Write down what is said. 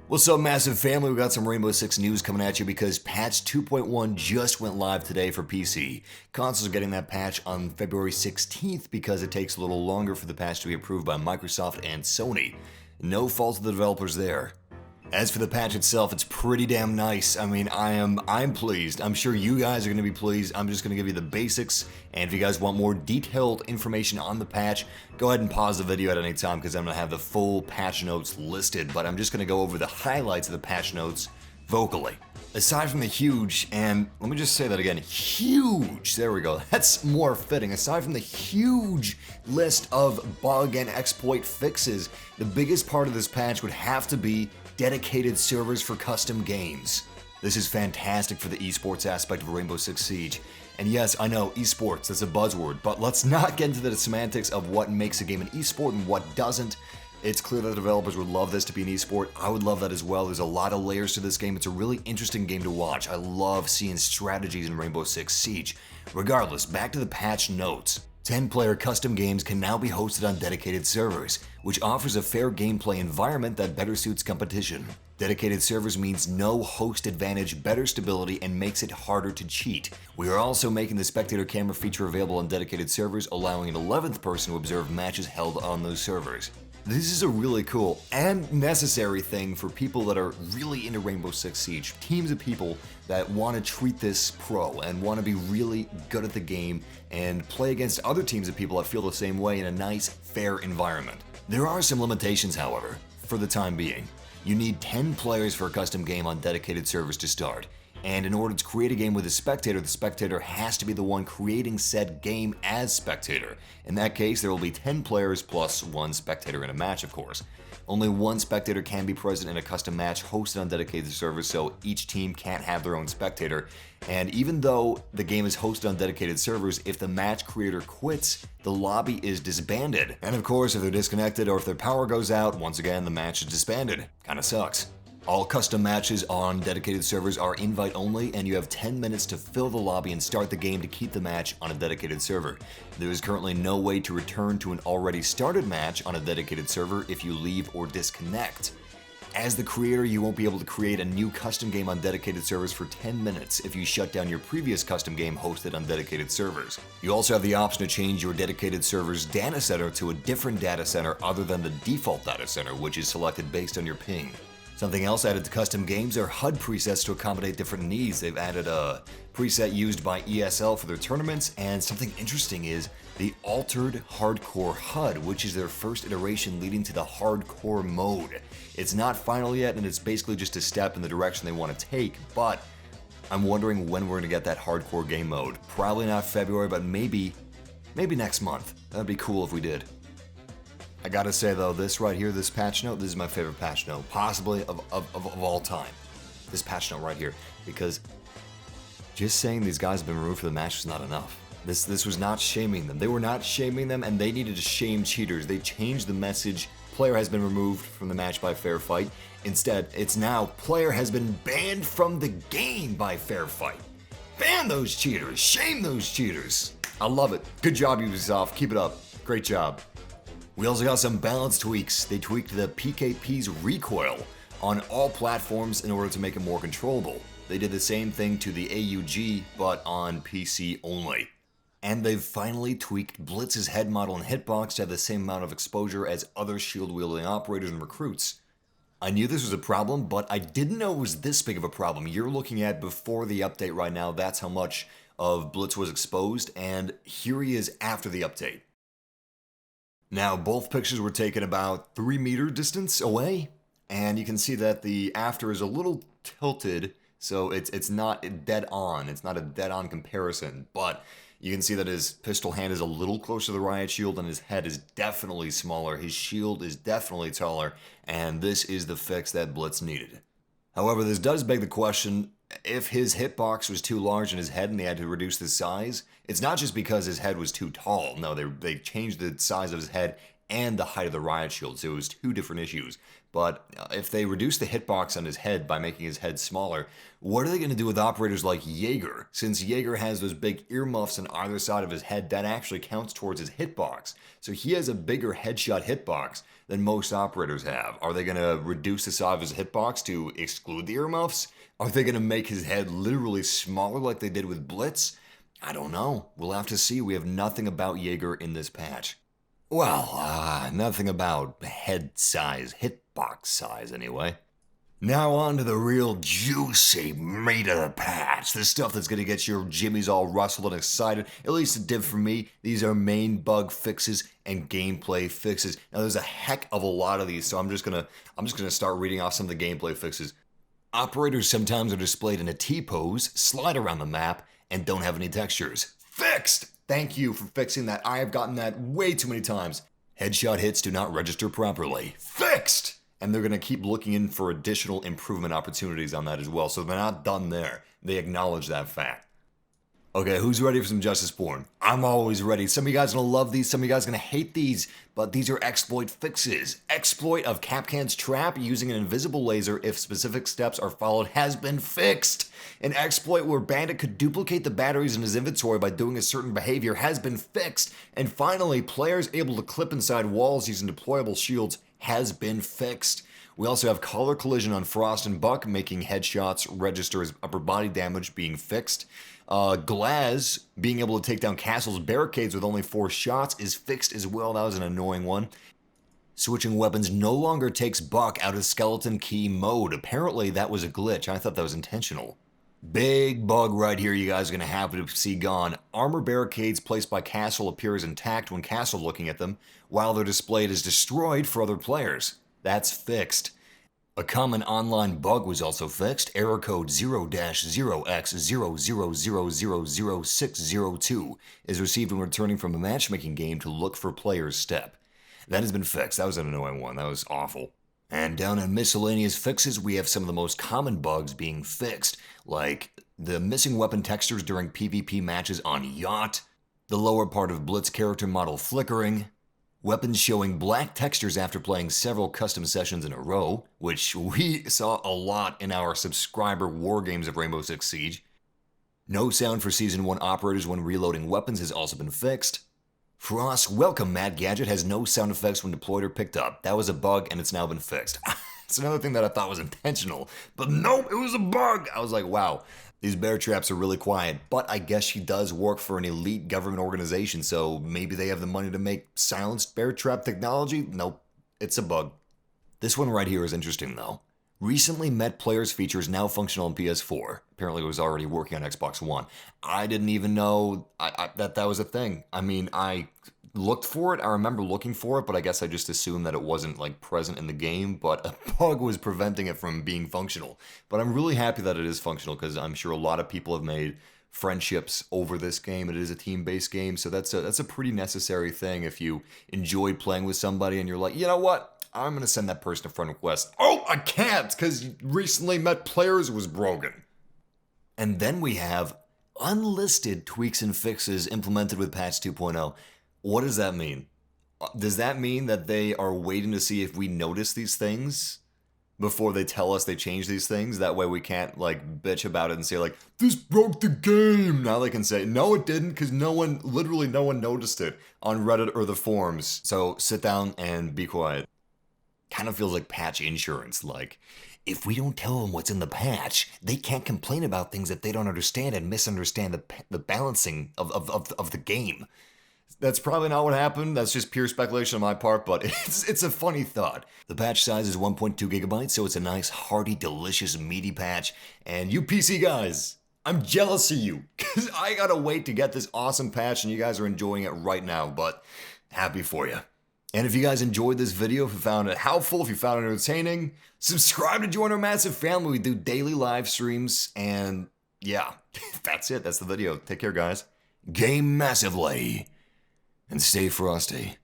What's up, Massive family? We got some Rainbow Six news coming at you because patch 2.1 just went live today for PC. Consoles are getting that patch on February 16th because it takes a little longer for the patch to be approved by Microsoft and Sony. No fault of the developers there. As for the patch itself, it's pretty damn nice. I mean, I'm pleased. I'm sure you guys are going to be pleased. I'm just going to give you the basics, and if you guys want more detailed information on the patch, go ahead and pause the video at any time because I'm going to have the full patch notes listed, but I'm just going to go over the highlights of the patch notes vocally. Aside from the huge, and let me just say that again, huge, there we go, that's more fitting. Aside from the huge list of bug and exploit fixes, the biggest part of this patch would have to be dedicated servers for custom games. This is fantastic for the eSports aspect of Rainbow Six Siege. And yes, I know, eSports, that's a buzzword, but let's not get into the semantics of what makes a game an eSport and what doesn't. It's clear that the developers would love this to be an esport. I would love that as well. There's a lot of layers to this game. It's a really interesting game to watch. I love seeing strategies in Rainbow Six Siege. Regardless, back to the patch notes. 10-player custom games can now be hosted on dedicated servers, which offers a fair gameplay environment that better suits competition. Dedicated servers means no host advantage, better stability, and makes it harder to cheat. We are also making the Spectator Camera feature available on dedicated servers, allowing an 11th person to observe matches held on those servers. This is a really cool and necessary thing for people that are really into Rainbow Six Siege. Teams of people that want to treat this pro and want to be really good at the game and play against other teams of people that feel the same way in a nice, fair environment. There are some limitations, however, for the time being. You need 10 players for a custom game on dedicated servers to start. And in order to create a game with a spectator, the spectator has to be the one creating said game as spectator. In that case, there will be 10 players plus one spectator in a match, of course. Only one spectator can be present in a custom match hosted on dedicated servers, so each team can't have their own spectator. And even though the game is hosted on dedicated servers, if the match creator quits, the lobby is disbanded. And of course, if they're disconnected or if their power goes out, once again, the match is disbanded. Kinda sucks. All custom matches on dedicated servers are invite only, and you have 10 minutes to fill the lobby and start the game to keep the match on a dedicated server. There is currently no way to return to an already started match on a dedicated server if you leave or disconnect. As the creator, you won't be able to create a new custom game on dedicated servers for 10 minutes if you shut down your previous custom game hosted on dedicated servers. You also have the option to change your dedicated server's data center to a different data center other than the default data center, which is selected based on your ping. Something else added to custom games are HUD presets to accommodate different needs. They've added a preset used by ESL for their tournaments, and something interesting is the altered hardcore HUD, which is their first iteration leading to the hardcore mode. It's not final yet, and it's basically just a step in the direction they want to take, but I'm wondering when we're going to get that hardcore game mode. Probably not February, but maybe next month. That'd be cool if we did. I gotta say though, this right here, this patch note, this is my favorite patch note, possibly of all time. This patch note right here, because just saying these guys have been removed from the match was not enough. This was not shaming them. They were not shaming them, and they needed to shame cheaters. They changed the message, player has been removed from the match by fair fight. Instead, it's now, player has been banned from the game by fair fight. Ban those cheaters, shame those cheaters. I love it. Good job, Ubisoft, keep it up. Great job. We also got some balance tweaks. They tweaked the PKP's recoil on all platforms in order to make it more controllable. They did the same thing to the AUG, but on PC only. And they've finally tweaked Blitz's head model and hitbox to have the same amount of exposure as other shield-wielding operators and recruits. I knew this was a problem, but I didn't know it was this big of a problem. You're looking at before the update right now, that's how much of Blitz was exposed, and here he is after the update. Now, both pictures were taken about 3 meter distance away, and you can see that the after is a little tilted, so it's not dead on. It's not a dead on comparison, but you can see that his pistol hand is a little closer to the riot shield, and his head is definitely smaller. His shield is definitely taller, and this is the fix that Blitz needed. However, this does beg the question, if his hitbox was too large in his head and they had to reduce the size, it's not just because his head was too tall. No, they changed the size of his head and the height of the riot shield, so it was two different issues. But if they reduce the hitbox on his head by making his head smaller, what are they going to do with operators like Jaeger? Since Jaeger has those big earmuffs on either side of his head, that actually counts towards his hitbox. So he has a bigger headshot hitbox than most operators have. Are they going to reduce the size of his hitbox to exclude the earmuffs? Are they going to make his head literally smaller like they did with Blitz? I don't know. We'll have to see. We have nothing about Jaeger in this patch. Well, nothing about head size, hitbox size anyway. Now on to the real juicy meat of the patch. The stuff that's going to get your jimmies all rustled and excited. At least it did for me. These are main bug fixes and gameplay fixes. Now there's a heck of a lot of these, so I'm just gonna start reading off some of the gameplay fixes. Operators sometimes are displayed in a T-pose, slide around the map, and don't have any textures. Fixed! Thank you for fixing that. I have gotten that way too many times. Headshot hits do not register properly. Fixed! And they're going to keep looking in for additional improvement opportunities on that as well. So they're not done there. They acknowledge that fact. Okay, who's ready for some justice porn? I'm always ready. Some of you guys are going to love these, some of you guys are going to hate these, but these are exploit fixes. Exploit of Kapkan's trap using an invisible laser if specific steps are followed has been fixed. An exploit where Bandit could duplicate the batteries in his inventory by doing a certain behavior has been fixed. And finally, players able to clip inside walls using deployable shields has been fixed. We also have color collision on Frost and Buck, making headshots register as upper body damage being fixed. Glaz being able to take down castles barricades with only 4 shots is fixed as well. That was an annoying one. Switching weapons no longer takes Buck out of skeleton key mode. Apparently that was a glitch. I thought that was intentional. Big bug right here you guys are going to have to see gone. Armor barricades placed by Castle appear as intact when Castle looking at them, while they're displayed as destroyed for other players. That's fixed. A common online bug was also fixed. Error code 0-0x00000602 is received when returning from a matchmaking game to look for player's step. That has been fixed. That was an annoying one. That was awful. And down in miscellaneous fixes, we have some of the most common bugs being fixed, like the missing weapon textures during PvP matches on Yacht, the lower part of Blitz character model flickering, weapons showing black textures after playing several custom sessions in a row, which we saw a lot in our subscriber war games of Rainbow Six Siege. No sound for Season 1 operators when reloading weapons has also been fixed. Frost's Welcome Mat Gadget has no sound effects when deployed or picked up. That was a bug and it's now been fixed. It's another thing that I thought was intentional, but nope, it was a bug. I was like, wow, these bear traps are really quiet, but I guess she does work for an elite government organization, so maybe they have the money to make silenced bear trap technology? Nope, it's a bug. This one right here is interesting though. Recently met players feature is now functional on PS4. Apparently it was already working on Xbox One. I didn't even know that was a thing. I mean, I looked for it. I remember looking for it, but I guess I just assumed that it wasn't like present in the game, but a bug was preventing it from being functional. But I'm really happy that it is functional because I'm sure a lot of people have made friendships over this game. It is a team-based game, so that's a pretty necessary thing if you enjoyed playing with somebody and you're like, you know what? I'm going to send that person a friend request. Oh, I can't because recently met players was broken. And then we have unlisted tweaks and fixes implemented with patch 2.0. What does that mean? Does that mean that they are waiting to see if we notice these things before they tell us they changed these things? That way we can't like bitch about it and say like, this broke the game. Now they can say, no it didn't, because literally no one noticed it on Reddit or the forums. So sit down and be quiet. Kind of feels like patch insurance, like, if we don't tell them what's in the patch, they can't complain about things that they don't understand and misunderstand the balancing of the game. That's probably not what happened, that's just pure speculation on my part, but it's a funny thought. The patch size is 1.2 gigabytes, so it's a nice, hearty, delicious, meaty patch, and you PC guys, I'm jealous of you, because I gotta wait to get this awesome patch, and you guys are enjoying it right now, but happy for you. And if you guys enjoyed this video, if you found it helpful, if you found it entertaining, subscribe to join our massive family. We do daily live streams, and yeah, that's it. That's the video. Take care, guys. Game massively, and stay frosty.